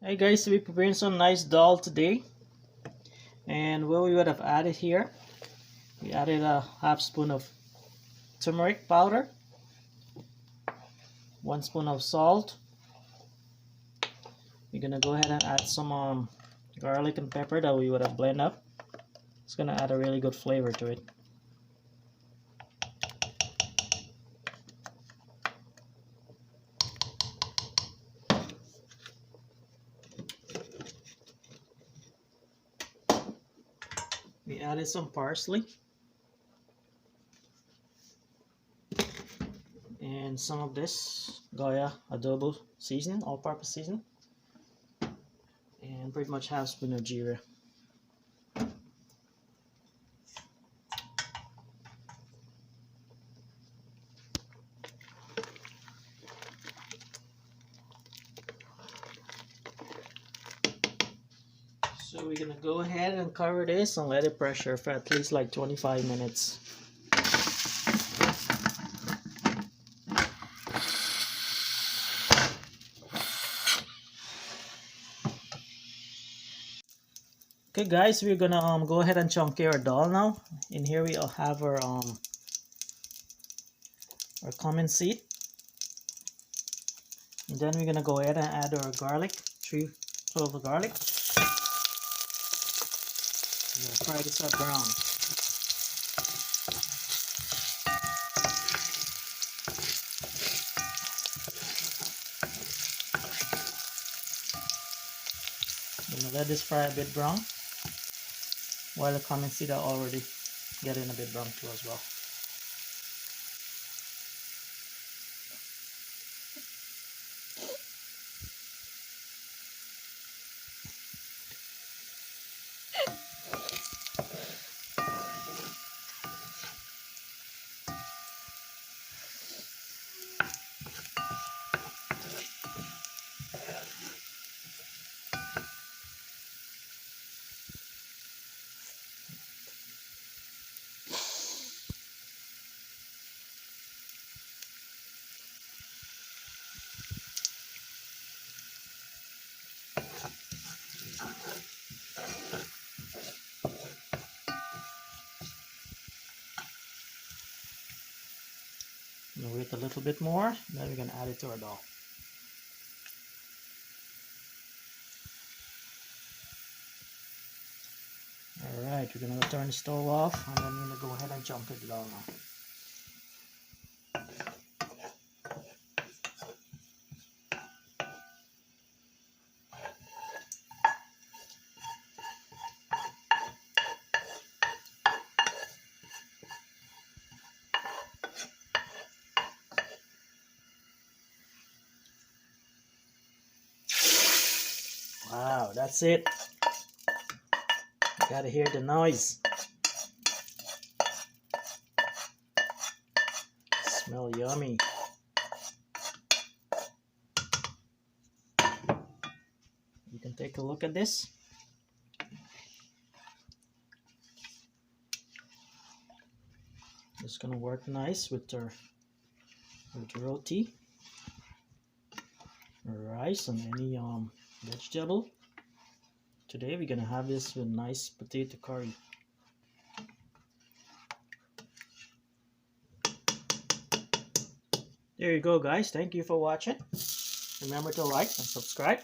Hey guys, so we're preparing some nice dal today, and what we would have added here, we added a half spoon of turmeric powder, 1 spoon of salt. We're gonna go ahead and add some garlic and pepper that we would have blended up. It's gonna add a really good flavor to it. We added some parsley and some of this Goya adobo seasoning, all-purpose seasoning, and pretty much half spoon of jeera. So we're gonna go ahead and cover this and let it pressure for at least like 25 minutes. Okay guys, we're gonna go ahead and chunk our dal now. In here we have our cumin seed. And then we're gonna go ahead and add our garlic, 3 cloves of garlic. We're gonna fry this up brown. I'm gonna let this fry a bit brown, while the cumin seed are already getting a bit brown too as well. I'm gonna wait a little bit more, and then we're gonna add it to our dal. Alright, we're gonna turn the stove off, and then we're gonna go ahead and chunk it down now. Wow, that's it. You gotta hear the noise. Smell yummy. You can take a look at this. It's gonna work nice with roti, rice, and any vegetable. Today we're gonna have this with nice potato curry. There you go guys, thank you for watching. Remember to like and subscribe.